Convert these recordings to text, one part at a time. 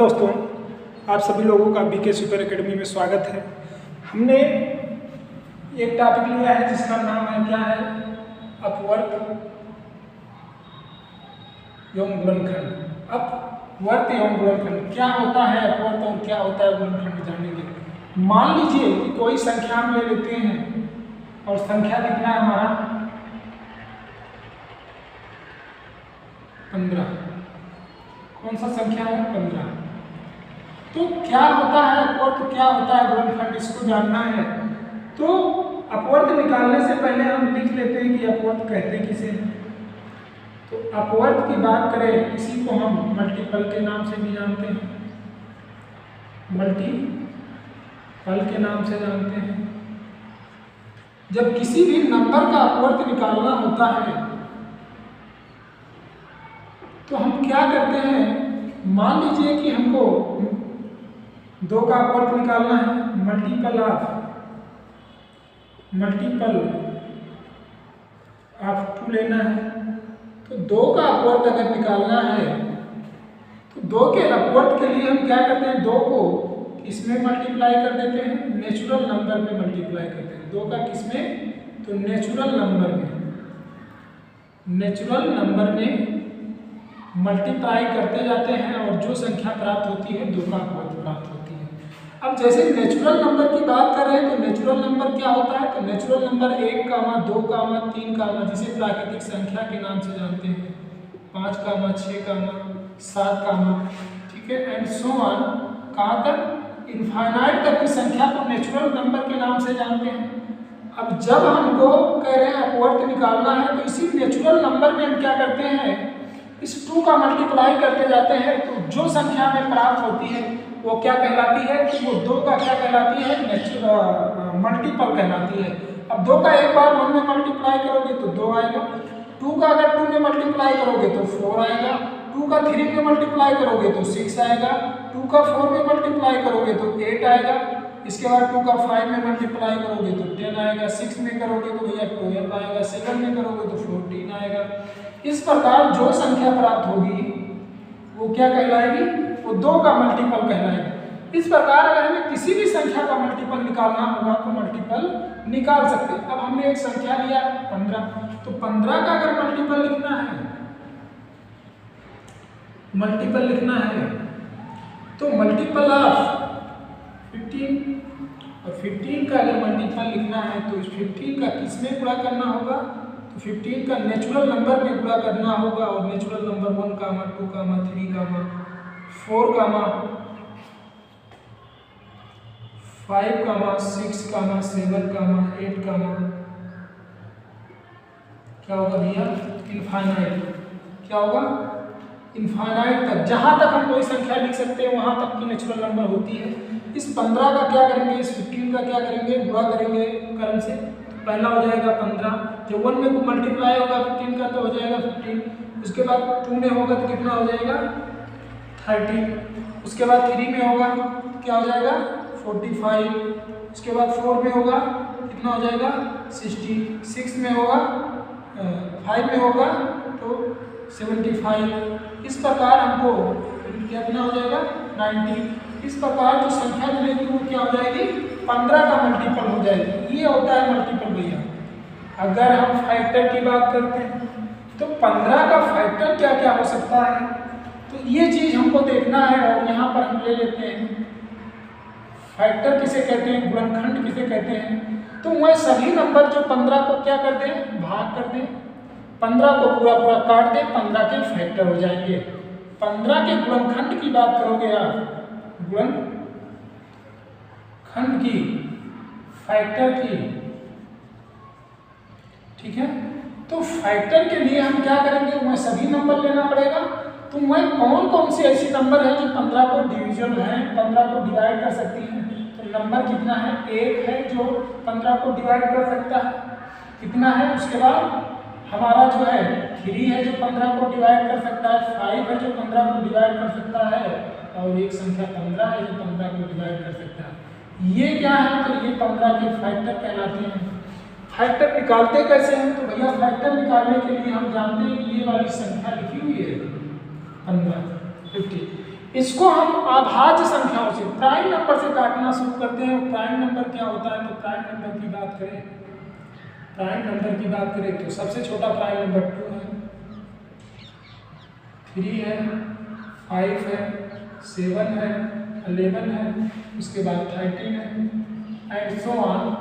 दोस्तों, आप सभी लोगों का बीके सुपर एकेडमी में स्वागत है। हमने एक टॉपिक लिया है जिसका नाम है क्या है, अपवर्त एवं गुणनखंड। अपवर्त एवं गुणनखंड क्या होता है, अपवर्त और क्या होता है गुणनखंड जानेंगे। मान लीजिए कि कोई संख्या हम ले लेते हैं और संख्या कितना है हमारा 15। कौन सा संख्या है 15। तो क्या होता है अपवर्त, क्या होता है गुणनखंड, इसको जानना है। तो अपवर्त निकालने से पहले हम लिख लेते हैं कि अपवर्त कहते किसे हैं। तो अपवर्त की बात करें, इसी को हम मल्टीपल के नाम से भी जानते हैं, मल्टीपल के नाम से जानते हैं। जब किसी भी नंबर का अपवर्त निकालना होता है तो हम क्या करते हैं, मान लीजिए कि हमको 2 का अपवर्त निकालना है, मल्टीपल ऑफ 2 लेना है। तो 2 का अपवर्त अगर निकालना है तो 2 के अपवर्त के लिए हम क्या करते हैं, 2 को किसमें मल्टीप्लाई कर देते हैं, नेचुरल नंबर में मल्टीप्लाई करते हैं। 2 का किसमें, तो नेचुरल नंबर में मल्टीप्लाई करते जाते हैं और जो संख्या प्राप्त होती है 2 का अपवर्त प्राप्त होती है। अब जैसे नेचुरल नंबर की बात कर रहे हैं तो नेचुरल नंबर क्या होता है, तो नेचुरल नंबर 1, 2, 3, जिसे प्राकृतिक संख्या के नाम से जानते हैं, 5, 6, 7, ठीक है, एंड सो ऑन, कहाँ तक, इनफाइनाइट तक की संख्या को नेचुरल नंबर के नाम से जानते हैं। अब जब हमको कह रहे हैं अपवर्त निकालना है तो इसी नेचुरल नंबर में हम क्या करते हैं, इस 2 का मल्टीप्लाई करते जाते हैं। तो जो संख्या में प्राप्त होती है वो क्या कहलाती है, कि वो 2 का क्या कहलाती है, मल्टीपल कहलाती है। अब 2 का एक बार 1 में मल्टीप्लाई करोगे तो 2 आएगा, 2 का अगर 2 में मल्टीप्लाई करोगे तो 4 आएगा, 2 का 3 में मल्टीप्लाई करोगे तो 6 आएगा, 2 का 4 में मल्टीप्लाई करोगे तो 8 आएगा, इसके बाद 2 का 5 में मल्टीप्लाई करोगे तो 10 आएगा, 6 में करोगे तो भैया 12 आएगा, 7 में करोगे तो 14 आएगा। इस प्रकार जो संख्या प्राप्त होगी वो क्या कहलाएगी, वो 2 का मल्टीपल कहलाएगी। इस प्रकार अगर हमें किसी भी संख्या का मल्टीपल निकालना होगा तो मल्टीपल निकाल सकते हैं। अब हमने एक संख्या लिया 15, तो 15 का अगर मल्टीपल लिखना है तो मल्टीपल ऑफ 15, और 15 का अगर मल्टीपल लिखना है तो इस 15 का किसमें गुणा करना होगा, तो 15 का नेचुरल नंबर में गुणा करना होगा। और नेचुरल नंबर 1, 2, 3, 4, 5, 6, 7, 8 क्या होगा भैया, इनफाइनाइट। क्या होगा, इनफाइनाइट तक, जहां तक हम कोई संख्या लिख सकते हैं वहां तक की नेचुरल नंबर होती है। इस 15 का क्या करेंगे, इस 15 का क्या करेंगे, गुणा करेंगे कर्म से। पहला हो जाएगा 15, जब 1 में मल्टीप्लाई होगा 15 का तो हो जाएगा 15, उसके बाद 2 में होगा तो कितना हो जाएगा 30, उसके बाद 3 में होगा क्या हो जाएगा 45, उसके बाद 4 में होगा कितना हो जाएगा 60, 6 में होगा 5 में होगा तो 75। इस प्रकार हमको कितना हो जाएगा 90। इस प्रकार जो संख्या मिलेगी वो क्या हो जाएगी, 15 का मल्टीपल हो जाएगी। ये होता है मल्टीपल भैया। अगर हम फैक्टर की बात करते हैं तो 15 का फैक्टर क्या क्या हो सकता है, तो ये चीज हमको देखना है। और यहाँ पर हम ले लेते हैं फैक्टर किसे कहते हैं, गुणनखंड किसे कहते हैं। तो वह सभी नंबर जो 15 को क्या कर दें, भाग कर दें, 15 को पूरा काट दें, 15 के फैक्टर हो जाएंगे। 15 के गुणनखंड की बात करोगे आप, गुणनखंड की, फैक्टर की, ठीक है। तो फैक्टर के लिए हम क्या करेंगे, वह सभी नंबर लेना पड़ेगा। तो वह कौन से ऐसे नंबर हैं जो 15 को डिविजन है, 15 को डिवाइड कर सकती हैं। तो नंबर कितना है, 1 है जो 15 को डिवाइड कर सकता है, कितना है। उसके बाद हमारा जो है 3 है जो 15 को डिवाइड कर सकता है, 5 है जो 15 को डिवाइड कर सकता है, और एक संख्या 15 है जो 15 को डिवाइड कर सकता है। ये क्या है, तो ये 15 के फैक्टर कहलाते हैं। फैक्टर निकालते कैसे हैं, तो भैया फैक्टर निकालने के लिए हम जानते हैं कि ये वाली संख्या लिखी हुई है 15, 50। इसको हम अभाज्य संख्याओं से, प्राइम नंबर से काटना शुरू करते हैं। प्राइम नंबर क्या होता है, तो प्राइम नंबर की बात करें, प्राइम नंबर की बात करें तो सबसे छोटा प्राइम नंबर 2 है, 3 है, 5 है, 7 है, 11 है, उसके बाद 13 है एंड सो ऑन।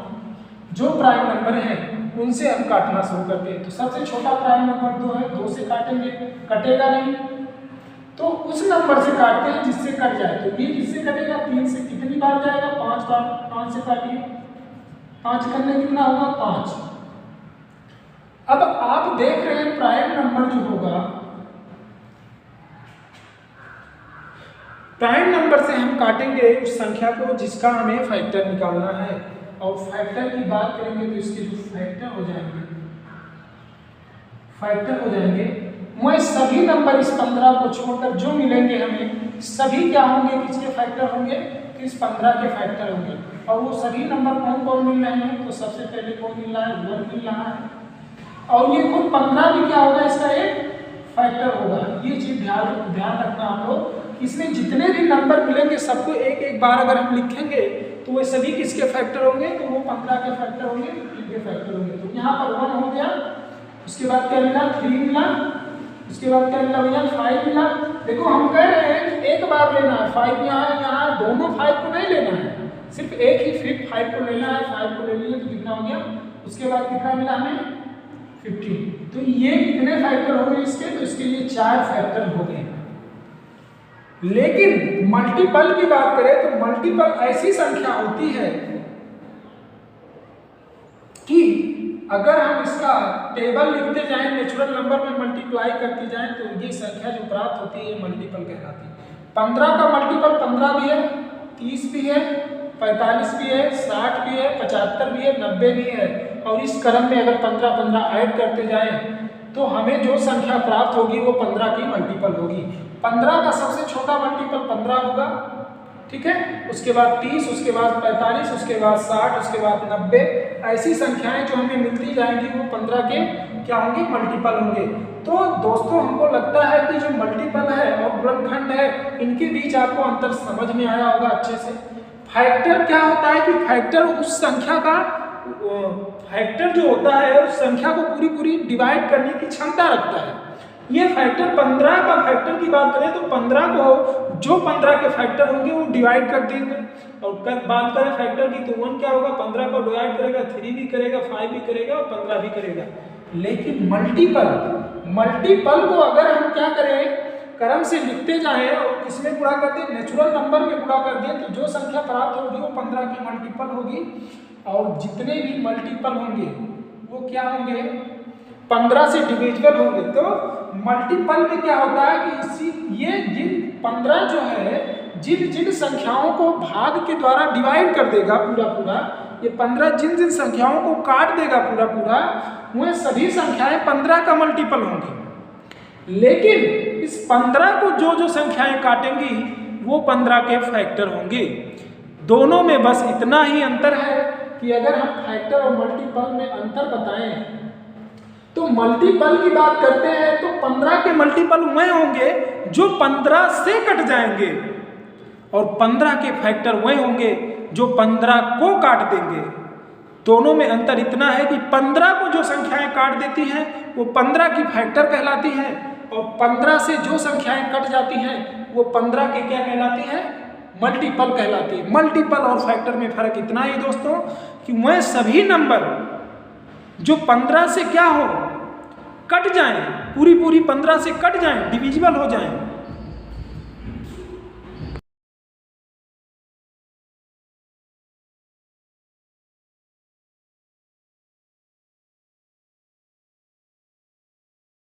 जो प्राइम नंबर है उनसे हम काटना शुरू करते हैं। तो सबसे छोटा प्राइम नंबर 2 है, 2 से काटेंगे, कटेगा नहीं, तो उस नंबर से काटते हैं जिससे कट जाए। तो ये किससे कटेगा, 3 से कितनी बार जाएगा, 5 बार। 5 से काटिए, 5 करने कितना होगा, 5। अब आप देख रहे हैं प्राइम नंबर जो होगा, प्राइम नंबर से हम काटेंगे उस संख्या को जिसका हमें फैक्टर निकालना है। और फैक्टर की बात करेंगे तो इसके जो फैक्टर हो जाएंगे, फैक्टर हो जाएंगे वह सभी नंबर इस 15 को छोड़कर जो मिलेंगे हमें, सभी क्या होंगे, किसके फैक्टर होंगे, तो इस 15 के फैक्टर होंगे। और वो सभी नंबर कौन कौन मिल रहे हैं, तो सबसे पहले कौन मिल रहा है, 1 मिल रहा है। और ये खुद 15 भी क्या होगा, इसका एक फैक्टर होगा। ये चीज ध्यान रखना आप लोग, इसमें जितने भी नंबर मिलेंगे सबको एक एक बार अगर हम लिखेंगे तो वे सभी किसके फैक्टर होंगे, तो वो 15 के फैक्टर होंगे, 15 के फैक्टर होंगे। तो यहाँ पर 1 हो गया, उसके बाद क्या मिला, 3 मिला, उसके बाद क्या मिला भैया, 5 मिला। देखो हम कह रहे हैं कि एक बार लेना है, 5 यहाँ दोनों 5 को नहीं लेना है, सिर्फ एक ही फिर 5 को लेना है। 5 को ले लिए तो कितना हो गया, उसके बाद कितना मिला हमें, 15। तो ये कितने फैक्टर हो गए इसके, तो इसके लिए 4 फैक्टर हो गए। लेकिन मल्टीपल की बात करें तो मल्टीपल ऐसी संख्या होती है कि अगर हम इसका टेबल लिखते जाएं, नेचुरल नंबर में मल्टीप्लाई करती जाएं, तो ये संख्या जो प्राप्त होती है मल्टीपल कहलाती है। 15 का मल्टीपल 15 भी है, 30 भी है, 45 भी है, 60 भी है, 75 भी है, 90 भी है। और इस क्रम में अगर 15-15 ऐड करते जाएं तो हमें जो संख्या प्राप्त होगी वो 15 की मल्टीपल होगी। 15 का सबसे छोटा मल्टीपल 15 होगा, ठीक है, उसके बाद 30, उसके बाद 45, उसके बाद 60, उसके बाद 90। ऐसी संख्याएं जो हमें मिलती जाएंगी वो 15 के क्या होंगी, मल्टीपल होंगे। तो दोस्तों हमको लगता है कि जो मल्टीपल है और गुणनखंड है इनके बीच आपको अंतर समझ में आया होगा अच्छे से। फैक्टर क्या होता है कि फैक्टर उस संख्या का, फैक्टर जो होता है उस संख्या को पूरी डिवाइड करने की क्षमता रखता है। ये फैक्टर 15 का फैक्टर की बात करें तो 15 को जो 15 के फैक्टर होंगे वो डिवाइड कर देंगे। और बात करें फैक्टर की तो 1 क्या होगा, 15 को डिवाइड करेगा, 3 भी करेगा, 5 भी करेगा और 15 भी करेगा। लेकिन मल्टीपल को अगर हम क्या करें, क्रम से लिखते जाएं और किसमें गुणा कर दें, नेचुरल नंबर में गुणा कर दें, तो जो संख्या प्राप्त होगी वो 15 की मल्टीपल होगी। और जितने भी मल्टीपल होंगे वो क्या होंगे, 15 से डिविजिबल होंगे। तो मल्टीपल में क्या होता है कि ये जिन 15 जो है जिन संख्याओं को भाग के द्वारा डिवाइड कर देगा पूरा, ये 15 जिन संख्याओं को काट देगा पूरा, वह सभी संख्याएं 15 का मल्टीपल होंगी। लेकिन इस 15 को जो संख्याएं काटेंगी वो 15 के फैक्टर होंगे। दोनों में बस इतना ही अंतर है कि अगर हम फैक्टर और मल्टीपल में अंतर बताएं तो मल्टीपल की बात करते हैं तो 15 के मल्टीपल वह होंगे जो 15 से कट जाएंगे, और 15 के फैक्टर वह होंगे जो 15 को काट देंगे। दोनों में अंतर इतना है कि 15 को जो संख्याएं काट देती हैं वो 15 की फैक्टर कहलाती हैं, और 15 से जो संख्याएं कट जाती हैं वो 15 के क्या कहलाती हैं, मल्टीपल कहलाती है। मल्टीपल और फैक्टर में फर्क इतना ही दोस्तों कि वह सभी नंबर जो 15 से क्या हो, कट जाएं, पूरी 15 से कट जाएं, डिविजिबल हो जाएं,